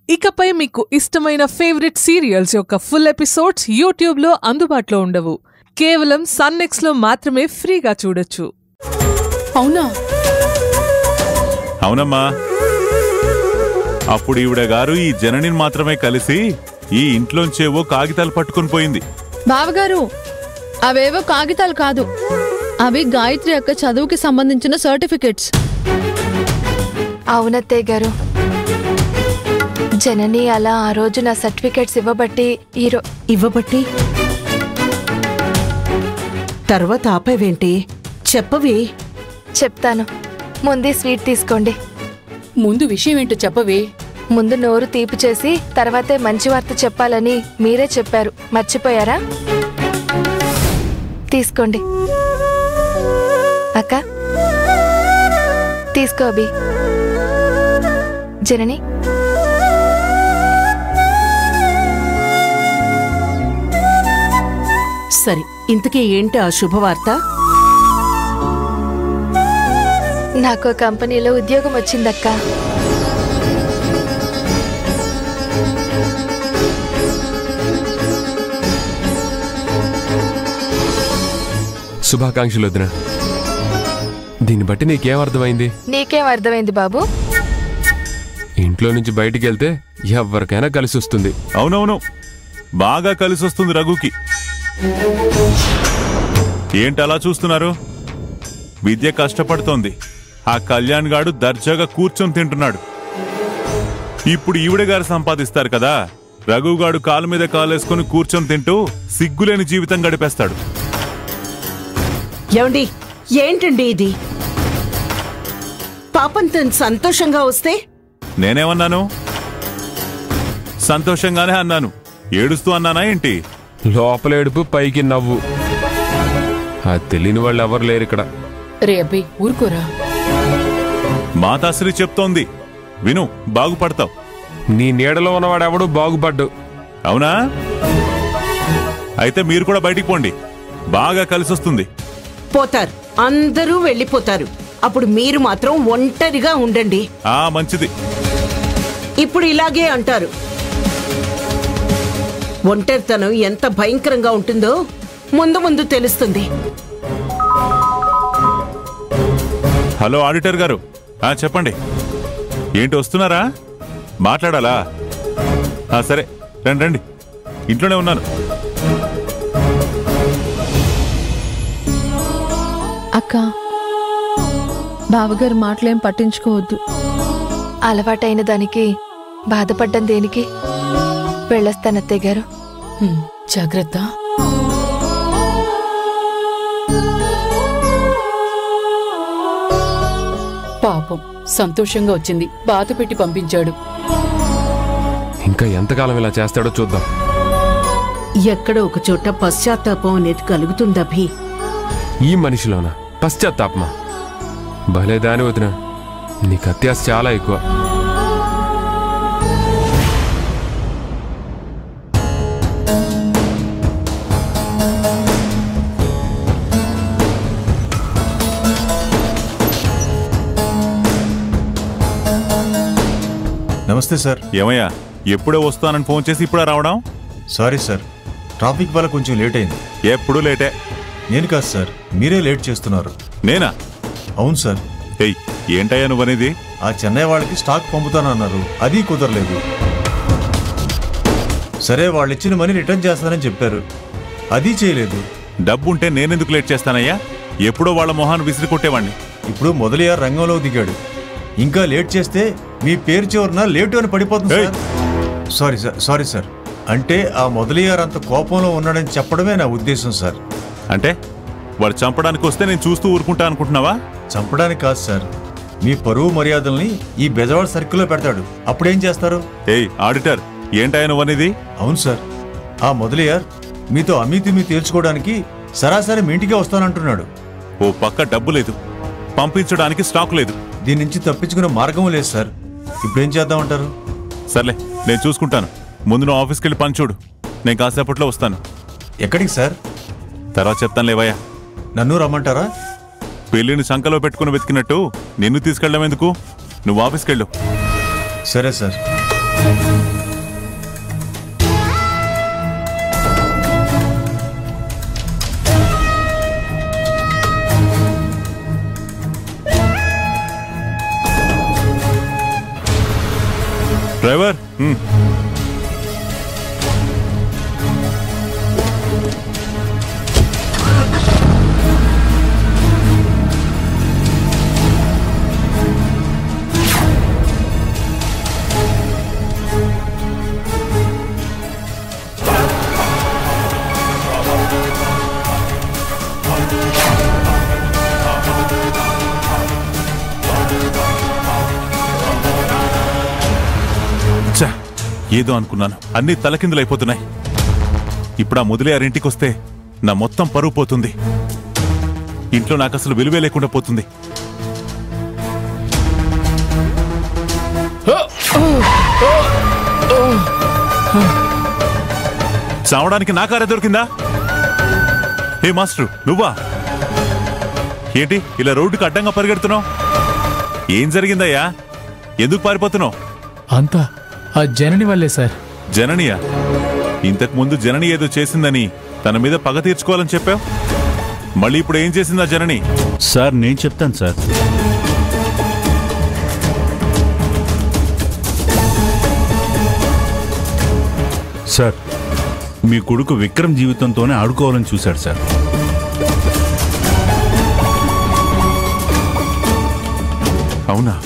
ఇకపై మీకు ఇష్టమైన ఫేవరెట్ సీరియల్స్ యొక్క ఫుల్ ఎపిసోడ్స్ యూట్యూబ్లో అందుబాటులో ఉండవు. కేవలం సన్నెక్స్లో మాత్రమే ఫ్రీగా చూడొచ్చు. అవునా? అవునమ్మా. అప్పుడు ఈవిడ గారు ఈ జననిని మాత్రమే కలిసి ఈ ఇంట్లోంచేవో కాగితాలు పట్టుకుని పోయింది. బావగారు, అవేవో కాగితాలు కాదు, అవి గాయత్రి యొక్క చదువుకి సంబంధించిన సర్టిఫికెట్స్. అవునత్తయ్య గారు, జనని అలా ఆ రోజు నా సర్టిఫికెట్స్ ఇవ్వబట్టి తర్వాత ఆపేవేంటి? చెప్పవి. చెప్తాను, ముందే స్వీట్ తీసుకోండి. ముందు విషయం ఏంటో చెప్పవే. ముందు నోరు తీపి చేసి తర్వాతే మంచి వార్త చెప్పాలని మీరే చెప్పారు, మర్చిపోయారా? తీసుకోండి. అక్క తీసుకో. అభి, జనని సరే, ఇంతకీ ఏంటి ఆ శుభవార్త? నాకు కంపెనీలో ఉద్యోగం వచ్చిందక్క. శుభాకాంక్షలు వదినా. దీన్ని బట్టి నీకేం అర్థమైంది? నీకేం అర్థమైంది బాబు? ఇంట్లో నుంచి బయటికి వెళ్తే ఎవరికైనా కలిసి వస్తుంది. అవునవును, బాగా కలిసి వస్తుంది రఘుకి. ఏంటలా చూస్తున్నారు? విద్య కష్టపడుతోంది, ఆ కళ్యాణ్ గాడు దర్జాగా కూర్చొని తింటున్నాడు. ఇప్పుడు ఈవిడ గారు సంపాదిస్తారు కదా, రఘుగాడు కాలు మీద కాలేసుకుని కూర్చొని తింటూ సిగ్గులేని జీవితం గడిపేస్తాడు. ఏమండి, ఏంటండి ఇది? పాపం తను సంతోషంగా వస్తే నేనేమన్నాను? సంతోషంగానే అన్నాను. ఏడుస్తూ అన్నానా ఏంటి? లోపల ఏడుపు, పైకి నవ్వు. అది తెలియని వాళ్ళు ఎవరు లేరు ఇక్కడ. రే అబ్బి, ఊరుకోరా. మాతాశ్రీ చెప్తోంది, విను, బాగుపడతావు. నీ నీడలో ఉన్నవాడెవడు బాగుపడ్డు. అవునా? అయితే మీరు కూడా బయటికి పోండి, బాగా కలిసొస్తుంది. పోతారు, అందరూ వెళ్ళిపోతారు. అప్పుడు మీరు మాత్రం ఒంటరిగా ఉండండి. మంచిది. ఇప్పుడు ఇలాగే అంటారు. ఒంటరితనం ఎంత భయంకరంగా ఉంటుందో ముందు ముందు తెలుస్తుంది. హలో ఆడిటర్ గారు, చెప్పండి. ఏంటి, వస్తున్నారా? మాట్లాడాలా? సరే, రండి రండి, ఇంట్లోనే ఉన్నాను. అక్క, బావగారు మాటలేం పట్టించుకోవద్దు. అలవాటైన దానికి బాధపడ్డం దేనికి? వెళ్ళొస్తానత్తయ్య గారు. జాగ్రత్త. పాపం, సంతోషంగా వచ్చింది, బాధ పెట్టి పంపించాడు. ఇంకా ఎంతకాలం ఇలా చేస్తాడో చూద్దాం. ఎక్కడో ఒక చోట పశ్చాత్తాపం అనేది కలుగుతుందభి. ఈ మనిషిలోనా పశ్చాత్తాపమా? భలే దాని వదినా, నీకు అత్యాశ చాలా ఎక్కువ. నమస్తే సార్. ఏమయ్యా, ఎప్పుడో వస్తానని ఫోన్ చేసి ఇప్పుడే రావడం? సారీ సార్, ట్రాఫిక్ వల్ల కొంచెం లేట్ అయింది. ఎప్పుడు లేటే. నేను కాదు సార్, మీరే లేట్ చేస్తున్నారు. నేనా? అవును సార్. ఏంటయ్యా నువ్వనేది? ఆ చెన్నై వాళ్ళకి స్టాక్ పంపుతానన్నారు, అది కుదరలేదు. సరే, వాళ్ళు ఇచ్చిన మనీ రిటర్న్ చేస్తానని చెప్పారు, అది చేయలేదు. డబ్బుంటే నేనెందుకు లేట్ చేస్తానయ్యా? ఎప్పుడో వాళ్ళ మొహాన్ని విసిరి కొట్టేవాడిని. ఇప్పుడు మొదలయ్యారు రంగంలో దిగాడు. ఇంకా లేట్ చేస్తే మీ పేరు చివరన లేటు అని పడిపోతుంది sir. Sorry sir, sorry sir. అంటే ఆ మొదలయ్యారు అంత కోపంలో ఉన్నాడని చెప్పడమే నా ఉద్దేశం సార్. అంటే వాడు చంపడానికి వస్తే నేను చూస్తూ ఊరుకుంటా అనుకుంటున్నావా? చంపడానికి కాదు సార్, మీ పరువు మర్యాదల్ని ఈ బెజవాడ సర్కిల్లో పెడతాడు, అప్పుడేం చేస్తారు? ఆడిటర్, ఏంటాయన నువ్వనేది? అవును సార్, ఆ మొదలయ్యార్ మీతో అమీతిమి తేల్చుకోవడానికి సరాసరి మీ ఇంటికే వస్తానంటున్నాడు. ఓ పక్క డబ్బు లేదు, పంపించడానికి స్టాక్ లేదు. దీని నుంచి తప్పించుకునే మార్గం లేదు సార్. ఇప్పుడేం చేద్దామంటారు? సర్లే, నేను చూసుకుంటాను. ముందు నువ్వు ఆఫీస్కి వెళ్ళి పని చూడు, నేను కాసేపట్లో వస్తాను. ఎక్కడికి సార్? తర్వాత చెప్తాను లేవయ్యా. నన్ను రమ్మంటారా? పెళ్లిని సంకలో పెట్టుకుని వెతికినట్టు నిన్ను తీసుకెళ్ళడం ఎందుకు? నువ్వు ఆఫీస్కి వెళ్ళు. సరే సార్. డ్రైవర్ ఏదో అనుకున్నాను, అన్ని తలకిందులైపోతున్నాయి. ఇప్పుడు ఆ మొదలయ్యారు ఇంటికి వస్తే నా మొత్తం పరువు పోతుంది. ఇంట్లో నాకు అసలు విలువే లేకుండా పోతుంది. చావడానికి నా కారే దొరికిందా? ఏ మాస్టర్ నువ్వా? ఏంటి ఇలా రోడ్డుకి అడ్డంగా పరిగెడుతున్నావు? ఏం జరిగిందయ్యా? ఎందుకు పారిపోతున్నావు? అంతా ఆ జనని వల్లే సార్. జననియా? ఇంతకు ముందు జనని ఏదో చేసిందని తన మీద పగ తీర్చుకోవాలని చెప్పావు. మళ్ళీ ఇప్పుడు ఏం చేసిందా జనని? సార్ నేను చెప్తాను సార్. సార్ మీ కొడుకు విక్రమ్ జీవితంతోనే ఆడుకోవాలని చూశాడు సార్. అవునా?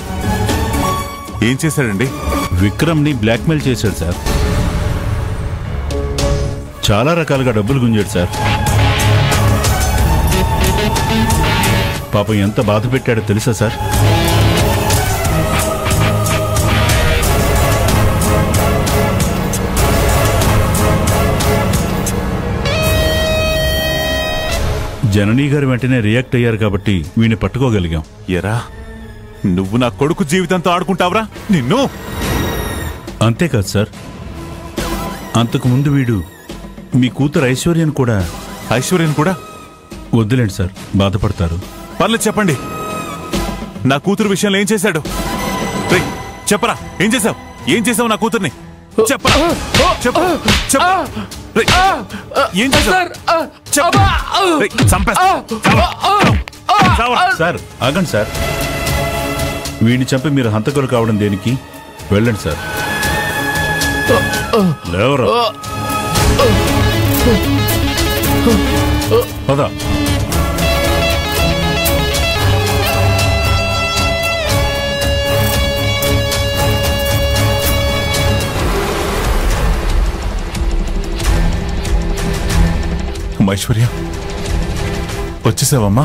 ఏం చేశాడండి? విక్రమ్ని బ్లాక్మెయిల్ చేశాడు సార్. చాలా రకాలుగా డబ్బులు గుంజాడు సార్. పాపం ఎంత బాధ పెట్టాడో తెలుసా సార్? జననీ గారు వెంటనే రియాక్ట్ అయ్యారు కాబట్టి వీడిని పట్టుకోగలిగాం. ఎరా నువ్వు నా కొడుకు జీవితంతో ఆడుకుంటావురా? నిన్ను. అంతేకాదు సార్, అంతకుముందు వీడు మీ కూతురు ఐశ్వర్యను కూడా. ఐశ్వర్యను కూడా? వద్దులేండి సార్, బాధపడతారు. పర్లేదు చెప్పండి. నా కూతురు విషయంలో ఏం చేశాడు? చెప్పరా, ఏం చేశావు? ఏం చేసావు నా కూతుర్ని? చెప్పరా, చెప్పు, చెప్పు. ఏం చేశావు? సార్ ఆగండి సార్. వీడిని చంపి మీరు హంతకులు కావడం దేనికి? వెళ్ళండి సార్. లేవరా, పద. ఐశ్వర్య వచ్చేసావమ్మా?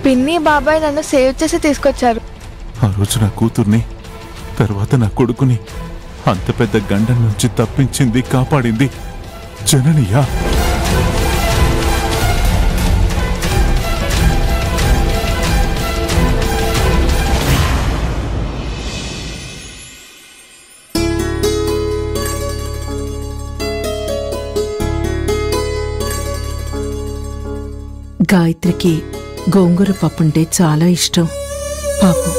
పిన్ని బాబాయ్ నన్ను సేవ్ చేసి తీసుకొచ్చారు. ఆ రోజు నా కూతుర్ని, తర్వాత నా కొడుకుని అంత పెద్ద గండం నుంచి తప్పించింది, కాపాడింది జననియా? గాయత్రికి గోంగూర పప్పుంటే చాలా ఇష్టం. పాపం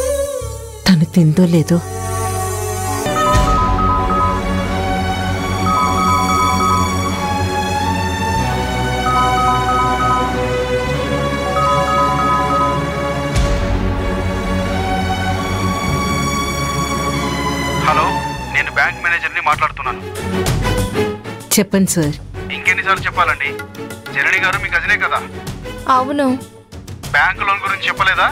తను తిందో లేదో. హలో, నేను బ్యాంక్ మేనేజర్ని మాట్లాడుతున్నాను. చెప్పండి సార్. ఇంకెన్నిసార్లు చెప్పాలండి? జనని గారు మీ కజినే కదా? అవును. బ్యాంక్ లోన్ గురించి చెప్పలేదా?